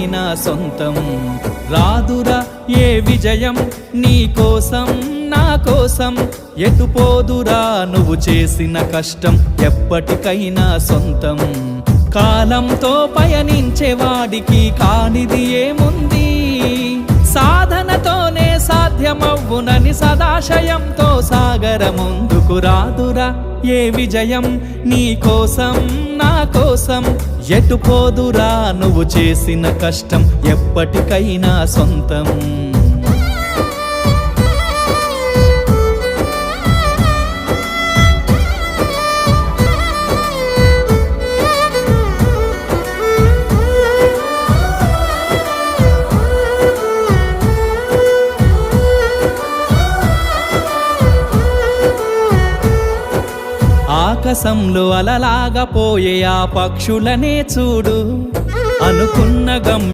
ఎప్పటికైనా సొంతం. రాదురా ఏ విజయం నీ కోసం నా కోసం, ఎటుపోదురా నువ్వు చేసిన కష్టం ఎప్పటికైనా సొంతం. కాలంతో పయనించేవాడికి కానిది ఏముంది, సాధనతోనే సాధ్యమవ్వునని సదాశయంతో సాగర ముందుకు. రాదురా ఏ విజయం నీ కోసం నా కోసం, ఎటుపోదురా నువ్వు చేసిన కష్టం ఎప్పటికైనా సొంతం. ఆకాశంలో అలలాగా పోయే ఆ పక్షులనే చూడు, అనుకున్న గమ్యం